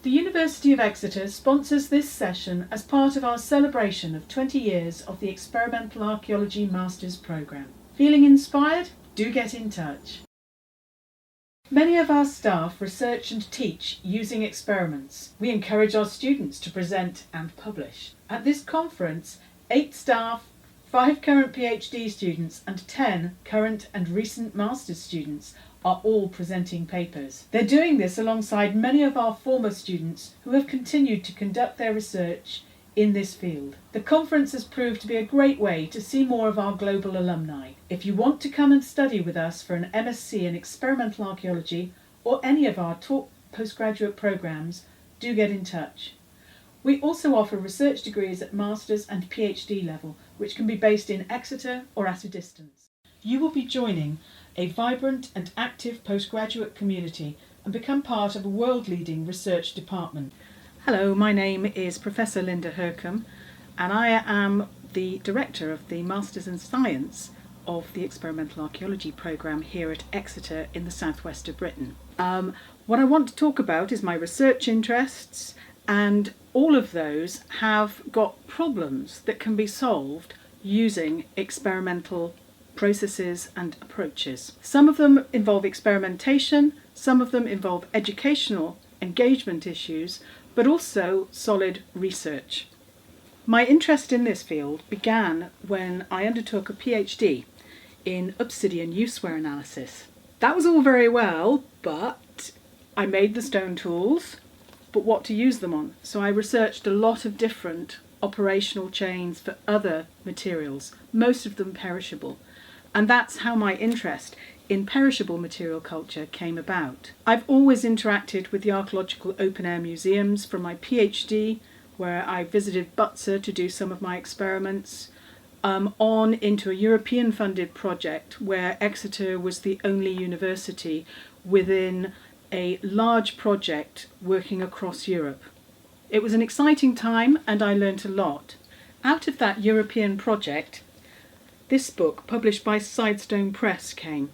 The University of Exeter sponsors this session as part of our celebration of 20 years of the Experimental Archaeology Masters Programme. Feeling inspired? Do get in touch. Many of our staff research and teach using experiments. We encourage our students to present and publish. At this conference, 8 staff, 5 current PhD students and 10 current and recent master's students are all presenting papers. They're doing this alongside many of our former students who have continued to conduct their research in this field. The conference has proved to be a great way to see more of our global alumni. If you want to come and study with us for an MSc in Experimental Archaeology or any of our top postgraduate programmes, do get in touch. We also offer research degrees at master's and PhD level, which can be based in Exeter or at a distance. You will be joining a vibrant and active postgraduate community and become part of a world-leading research department. Hello, my name is Professor Linda Hercombe and I am the Director of the Masters in Science of the Experimental Archaeology programme here at Exeter in the southwest of Britain. What I want to talk about is my research interests, and all of those have got problems that can be solved using experimental processes and approaches. Some of them involve experimentation, some of them involve educational engagement issues, but also solid research. My interest in this field began when I undertook a PhD in obsidian use-wear analysis. That was all very well, but I made the stone tools, but what to use them on? So I researched a lot of different operational chains for other materials, most of them perishable. And that's how my interest in perishable material culture came about. I've always interacted with the archaeological open-air museums from my PhD, where I visited Butser to do some of my experiments, on into a European-funded project where Exeter was the only university within a large project working across Europe. It was an exciting time and I learnt a lot. Out of that European project, this book, published by Sidestone Press, came.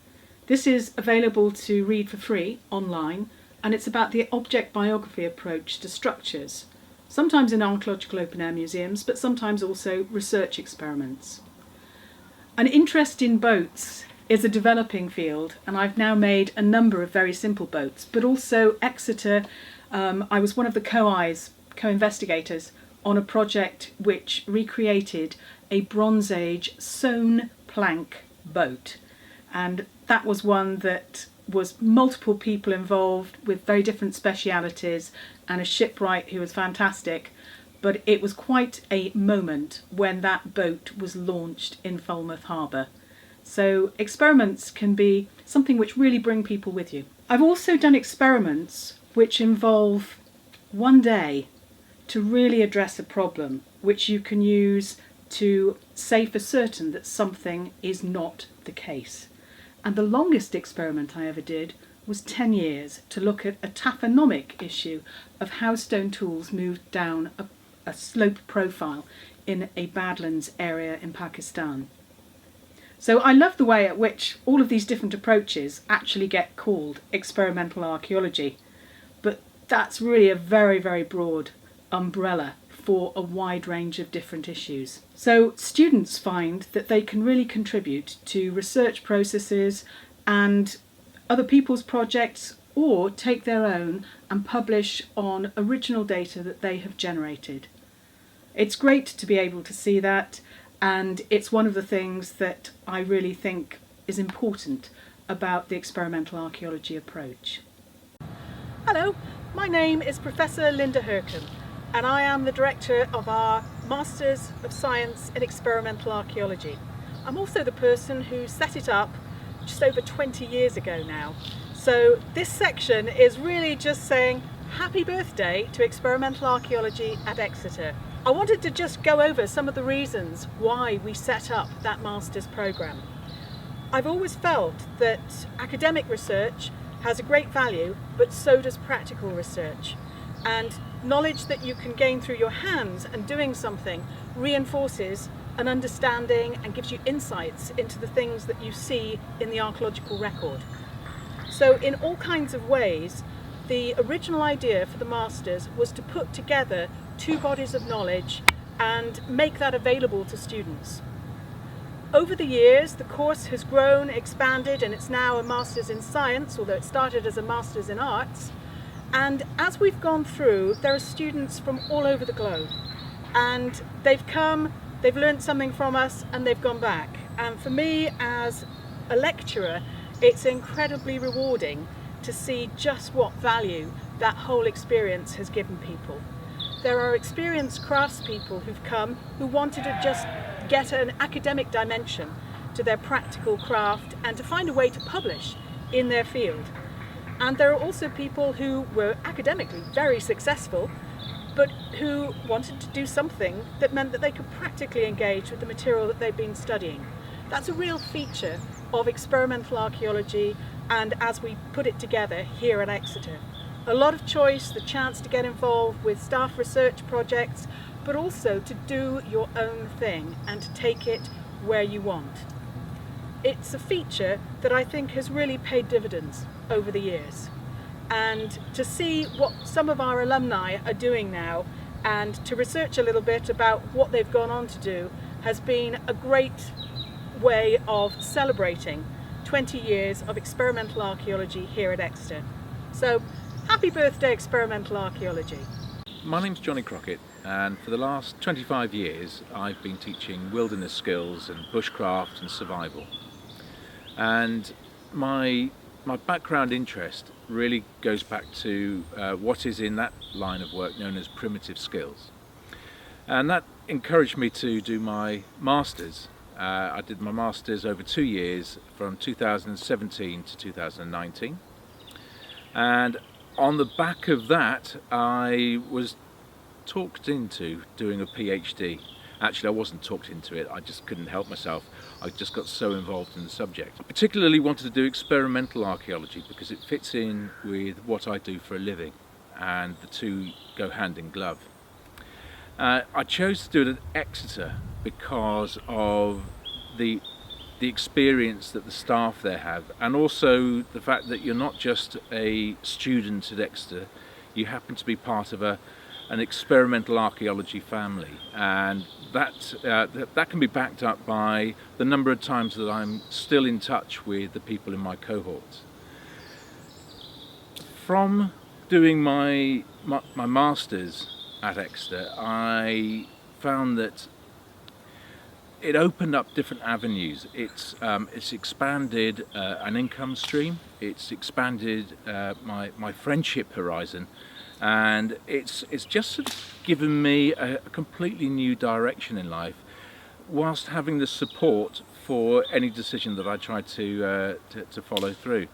This is available to read for free online, and it's about the object biography approach to structures, sometimes in archaeological open-air museums, but sometimes also research experiments. An interest in boats is a developing field, and I've now made a number of very simple boats, but also Exeter, I was one of the co-investigators on a project which recreated a Bronze Age sewn plank boat, and that was one that was multiple people involved with very different specialities and a shipwright who was fantastic, but it was quite a moment when that boat was launched in Falmouth Harbour. So experiments can be something which really bring people with you. I've also done experiments which involve one day to really address a problem which you can use to say for certain that something is not the case. And the longest experiment I ever did was 10 years to look at a taphonomic issue of how stone tools moved down a slope profile in a Badlands area in Pakistan. So I love the way at which all of these different approaches actually get called experimental archaeology, but that's really a very, very broad umbrella for a wide range of different issues. So students find that they can really contribute to research processes and other people's projects, or take their own and publish on original data that they have generated. It's great to be able to see that, and it's one of the things that I really think is important about the experimental archaeology approach. Hello, my name is Professor Linda Hercombe, and I am the director of our Masters of Science in Experimental Archaeology. I'm also the person who set it up just over 20 years ago now. So this section is really just saying happy birthday to experimental archaeology at Exeter. I wanted to just go over some of the reasons why we set up that Masters programme. I've always felt that academic research has a great value, but so does practical research. And knowledge that you can gain through your hands and doing something reinforces an understanding and gives you insights into the things that you see in the archaeological record. So in all kinds of ways, the original idea for the Masters was to put together two bodies of knowledge and make that available to students. Over the years, the course has grown, expanded, and it's now a Masters in Science, although it started as a Masters in Arts. And as we've gone through, there are students from all over the globe. And they've come, they've learned something from us, and they've gone back. And for me, as a lecturer, it's incredibly rewarding to see just what value that whole experience has given people. There are experienced craftspeople who've come who wanted to just get an academic dimension to their practical craft and to find a way to publish in their field. And there are also people who were academically very successful, but who wanted to do something that meant that they could practically engage with the material that they've been studying. That's a real feature of experimental archaeology, and as we put it together here at Exeter. A lot of choice, the chance to get involved with staff research projects, but also to do your own thing and to take it where you want. It's a feature that I think has really paid dividends over the years. And to see what some of our alumni are doing now and to research a little bit about what they've gone on to do has been a great way of celebrating 20 years of experimental archaeology here at Exeter. So, happy birthday, experimental archaeology. My name's Johnny Crockett, and for the last 25 years I've been teaching wilderness skills and bushcraft and survival. And my background interest really goes back to what is in that line of work known as primitive skills. And that encouraged me to do my Masters. I did my Masters over 2 years from 2017 to 2019. And on the back of that, I was talked into doing a PhD. Actually, I wasn't talked into it, I just couldn't help myself. I just got so involved in the subject. I particularly wanted to do experimental archaeology because it fits in with what I do for a living, and the two go hand in glove. I chose to do it at Exeter because of the experience that the staff there have, and also the fact that you're not just a student at Exeter, you happen to be part of an experimental archaeology family, and that can be backed up by the number of times that I'm still in touch with the people in my cohorts. From doing my Masters at Exeter, I found that it opened up different avenues. It's expanded an income stream. It's expanded my friendship horizon, and it's just sort of given me a completely new direction in life, whilst having the support for any decision that I try to follow through.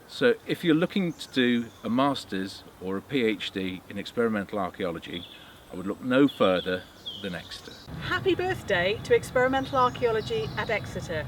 So if you're looking to do a Masters or a PhD in experimental archaeology, I would look no further than Exeter. Happy birthday to experimental archaeology at Exeter.